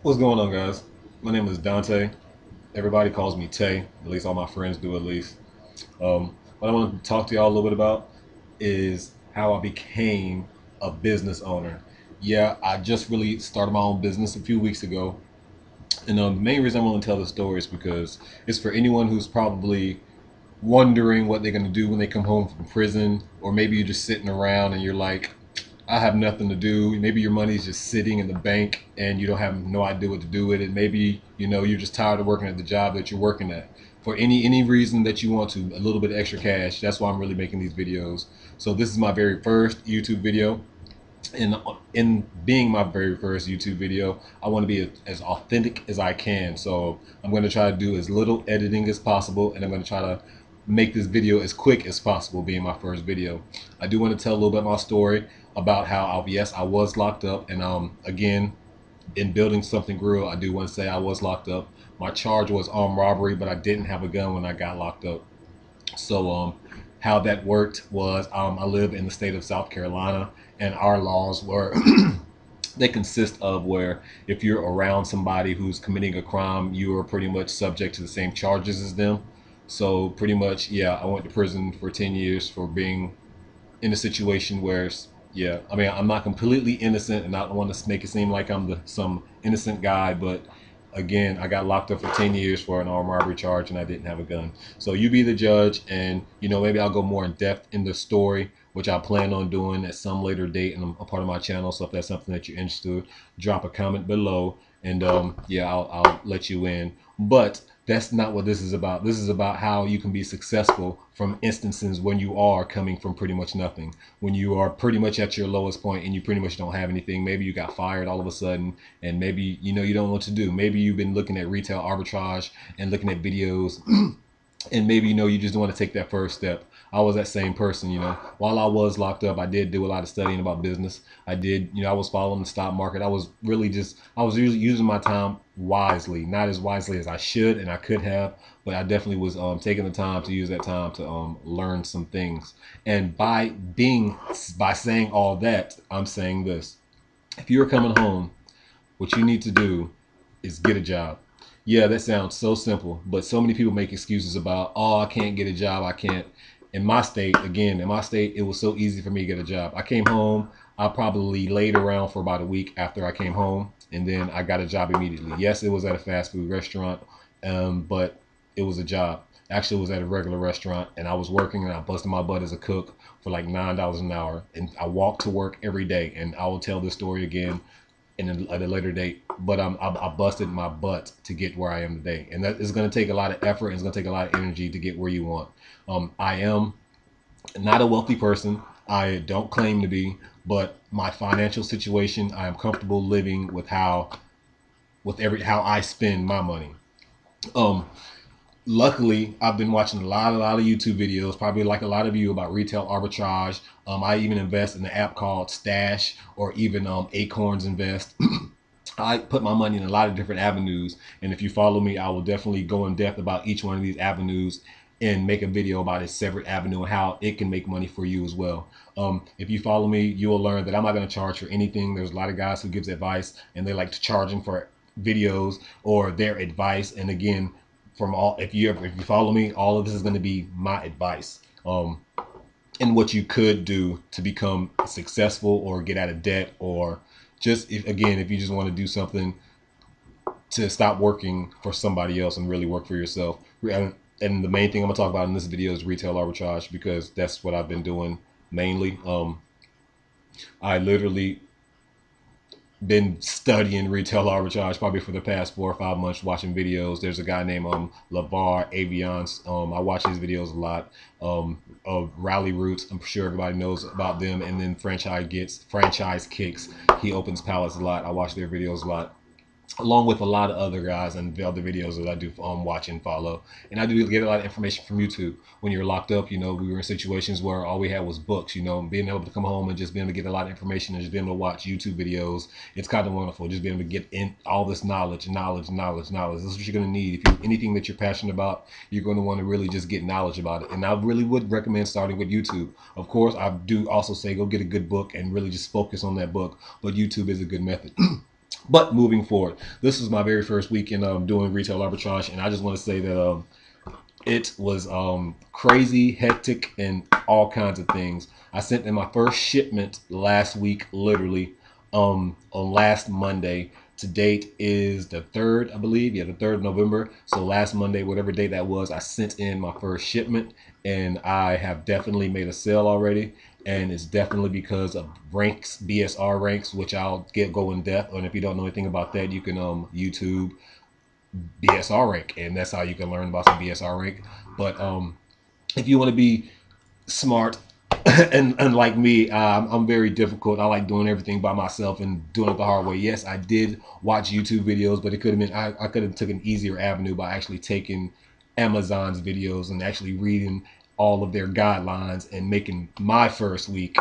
What's going on, guys? My name is Dante. Everybody calls me Tay. At least all my friends do, at least. What I want to talk to y'all a little bit about is how I became a business owner. Yeah, I just really started my own business a few weeks ago. And the main reason I want to tell this story is because it's for anyone who's probably wondering what they're going to do when they come home from prison, or maybe you're just sitting around and you're like, I have nothing to do. Maybe your money's just sitting in the bank and you don't have no idea what to do with it. Maybe you're just tired of working at the job that you're working at. For any reason that you want to, a little bit of extra cash. That's why I'm really making these videos. So this is my very first YouTube video, and in being my very first YouTube video, I want to be as authentic as I can. So I'm going to try to do as little editing as possible, and I'm going to try to make this video as quick as possible, being my first video. I do want to tell a little bit of my story about how yes, I was locked up, and again, in building something grew, I do want to say I was locked up. My charge was armed robbery, but I didn't have a gun when I got locked up. So how that worked was I live in the state of South Carolina, and our laws were they consist of where if you're around somebody who's committing a crime, you are pretty much subject to the same charges as them. So pretty much, yeah, I went to prison for 10 years for being in a situation where, yeah, I mean, I'm not completely innocent, and I don't want to make it seem like I'm some innocent guy, but again, I got locked up for 10 years for an armed robbery charge, and I didn't have a gun. So you be the judge, and maybe I'll go more in depth in the story, which I plan on doing at some later date and a part of my channel. So if that's something that you're interested in, drop a comment below, and yeah, I'll let you in. But that's not what this is about. This is about how you can be successful from instances when you are coming from pretty much nothing, when you are pretty much at your lowest point and you pretty much don't have anything. Maybe you got fired all of a sudden, and maybe you don't know what to do. Maybe you've been looking at retail arbitrage and looking at videos and maybe you just want to take that first step. I was that same person. While I was locked up, I did do a lot of studying about business. I did, I was following the stock market. I was using my time wisely, not as wisely as I should and I could have, but I definitely was taking the time to use that time to learn some things. And by saying all that, I'm saying this: if you're coming home, what you need to do is get a job. Yeah, that sounds so simple, but so many people make excuses about, oh, I can't get a job. I can't. In my state, it was so easy for me to get a job. I came home. I probably laid around for about a week after I came home, and then I got a job immediately. Yes, it was at a fast food restaurant, but it was a job. Actually, it was at a regular restaurant, and I was working, and I busted my butt as a cook for like $9 an hour, and I walked to work every day. And I will tell this story again at a later date. But I busted my butt to get where I am today, and that is going to take a lot of effort and it's going to take a lot of energy to get where you want. I am not a wealthy person. I don't claim to be, but my financial situation, I am comfortable living with how I spend my money. Um, Luckily, I've been watching a lot of YouTube videos, probably like a lot of you, about retail arbitrage. I even invest in an app called Stash, or even Acorns Invest. I put my money in a lot of different avenues, and if you follow me, I will definitely go in depth about each one of these avenues and make a video about a separate avenue and how it can make money for you as well. If you follow me, you will learn that I'm not going to charge for anything. There's a lot of guys who gives advice and they like to charge them for videos or their advice. And again, if you follow me, all of this is going to be my advice. And what you could do to become successful or get out of debt, or just if you just want to do something to stop working for somebody else and really work for yourself. And the main thing I'm gonna talk about in this video is retail arbitrage, because that's what I've been doing mainly. I literally been studying retail arbitrage probably for the past 4 or 5 months, watching videos. There's a guy named Lavar Aviance. I watch his videos a lot. Of Rally Roots, I'm sure everybody knows about them. And then Franchise Kicks. He opens pallets a lot. I watch their videos a lot, along with a lot of other guys and the other videos that I do watch and follow. And I do get a lot of information from YouTube. When you're locked up, we were in situations where all we had was books, and being able to come home and just being able to get a lot of information and just being able to watch YouTube videos. It's kind of wonderful, just being able to get in all this knowledge. This is what you're going to need. If anything that you're passionate about, you're going to want to really just get knowledge about it. And I really would recommend starting with YouTube. Of course, I do also say go get a good book and really just focus on that book, but YouTube is a good method. But moving forward, this was my very first week in doing retail arbitrage, and I just want to say that it was crazy, hectic, and all kinds of things. I sent in my first shipment last week, literally, on last Monday. To date is the 3rd, I believe. Yeah, the 3rd of November. So last Monday, whatever date that was, I sent in my first shipment, and I have definitely made a sale already. And it's definitely because of ranks, BSR ranks, which I'll go in depth. And if you don't know anything about that, you can YouTube BSR rank, and that's how you can learn about some BSR rank. But if you want to be smart and like me, I'm very difficult. I like doing everything by myself and doing it the hard way. Yes, I did watch YouTube videos, but it could have been I could have taken an easier avenue by actually taking Amazon's videos and actually reading all of their guidelines and making my first week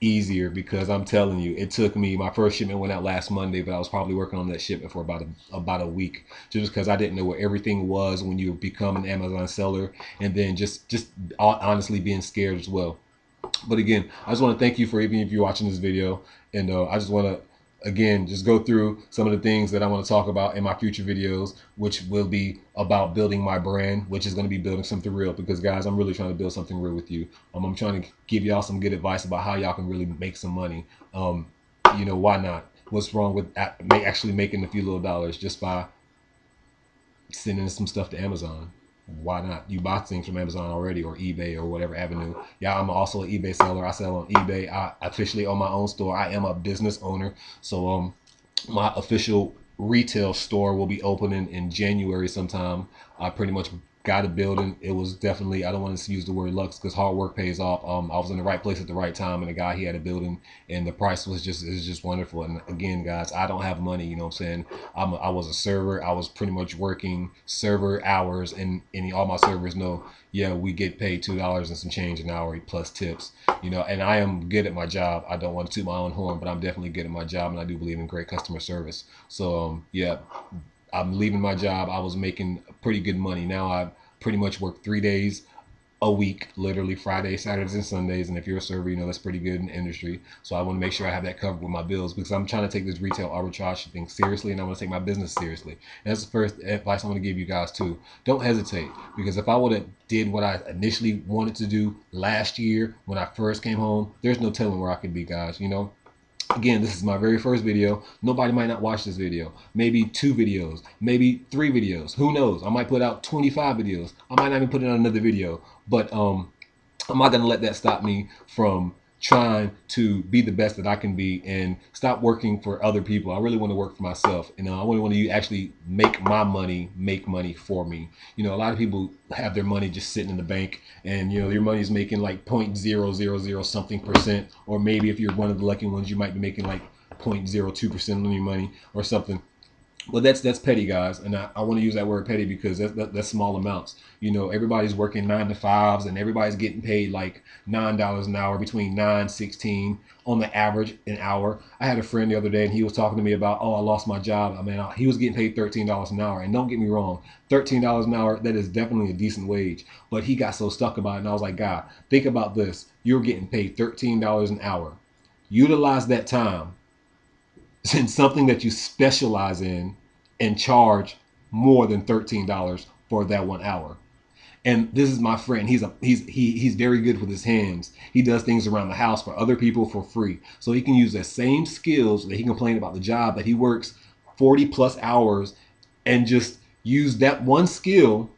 easier, because I'm telling you, it took me, my first shipment went out last Monday, but I was probably working on that shipment for about a week, just because I didn't know where everything was when you become an Amazon seller, and then just honestly being scared as well. But again, I just want to thank you for, even if you're watching this video, and I just want to again just go through some of the things that I want to talk about in my future videos, which will be about building my brand, which is going to be building something real, because guys, I'm really trying to build something real with you. I'm trying to give y'all some good advice about how y'all can really make some money. Why not? What's wrong with actually making a few little dollars just by sending some stuff to Amazon? Why not? You buy things from Amazon already, or eBay, or whatever avenue. Yeah, I'm also an eBay seller. I sell on eBay. I officially own my own store. I am a business owner. So my official retail store will be opening in January sometime. I pretty much got a building. It was definitely, I don't want to use the word luck, because hard work pays off. I was in the right place at the right time, and the guy, he had a building, and the price was just wonderful. And again, guys, I don't have money, you know what I'm saying? I was a server. I was pretty much working server hours, and all my servers know, yeah, we get paid $2 and some change an hour plus tips, and I am good at my job. I don't want to toot my own horn, but I'm definitely good at my job, and I do believe in great customer service. So yeah, I'm leaving my job. I was making pretty good money. Now I pretty much work 3 days a week, literally Fridays, Saturdays, and Sundays. And if you're a server, that's pretty good in the industry. So I want to make sure I have that covered with my bills, because I'm trying to take this retail arbitrage thing seriously, and I want to take my business seriously. And that's the first advice I want to give you guys too. Don't hesitate, because if I would have did what I initially wanted to do last year when I first came home, there's no telling where I could be, guys. Again, this is my very first video. Nobody might not watch this video. Maybe 2 videos, maybe 3 videos. Who knows? I might put out 25 videos. I might not even put out another video. But I'm not going to let that stop me from trying to be the best that I can be and stop working for other people. I really want to work for myself. I really want to actually make my money make money for me. A lot of people have their money just sitting in the bank, and your money's making like 0.000 something percent, or maybe if you're one of the lucky ones, you might be making like 0.02% on your money or something. Well, that's petty, guys, and I want to use that word petty, because that's small amounts. Everybody's working 9 to 5s, and everybody's getting paid like $9 an hour, between 9 16 on the average an hour. I had a friend the other day, and he was talking to me about, oh, I lost my job. I mean, he was getting paid $13 an hour, and don't get me wrong, $13 an hour, that is definitely a decent wage. But he got so stuck about it, and I was like, God, think about this: you're getting paid $13 an hour. Utilize that time in something that you specialize in, and charge more than $13 for that 1 hour. And this is my friend. He's very good with his hands. He does things around the house for other people for free. So he can use the same skills that he complained about the job that he works 40 plus hours, and just use that one skill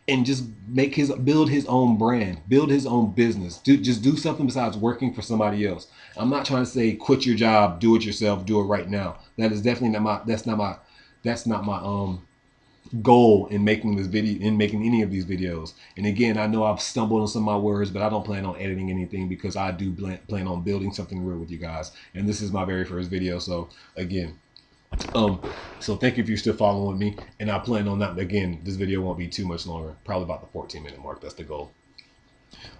and just build his own brand, build his own business. Just do something besides working for somebody else. I'm not trying to say quit your job, do it yourself, do it right now. That is definitely not my goal in making this video, in making any of these videos. And again, I know I've stumbled on some of my words, but I don't plan on editing anything, because I do plan on building something real with you guys. And this is my very first video. So again, so thank you if you're still following me, and I plan on that. Again, this video won't be too much longer, probably about the 14-minute mark. That's the goal.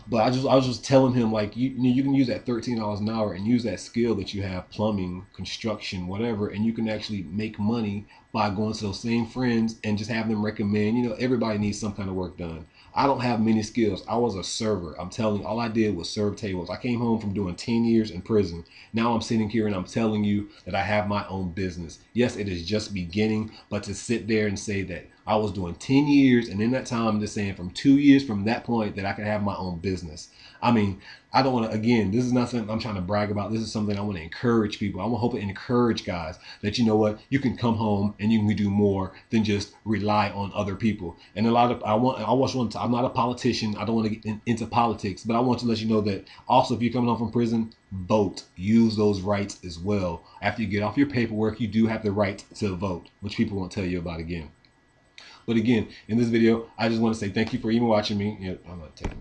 But I was just telling him, like, you can use that $13 an hour and use that skill that you have, plumbing, construction, whatever, and you can actually make money by going to those same friends and just have them recommend. Everybody needs some kind of work done. I don't have many skills. I was a server. I'm telling you, all I did was serve tables. I came home from doing 10 years in prison. Now I'm sitting here and I'm telling you that I have my own business. Yes, it is just beginning, but to sit there and say that I was doing 10 years and in that time, I'm just saying from 2 years from that point that I could have my own business. I mean, I don't want to, again, this is not something I'm trying to brag about. This is something I want to encourage people. I want to hope and encourage guys that, you know what, you can come home and you can do more than just rely on other people. And a lot of, I'm not a politician. I don't want to get into politics, but I want to let you know that also if you're coming home from prison, vote. Use those rights as well. After you get off your paperwork, you do have the right to vote, which people won't tell you about again. But again, in this video, I just want to say thank you for even watching me. I'm not taking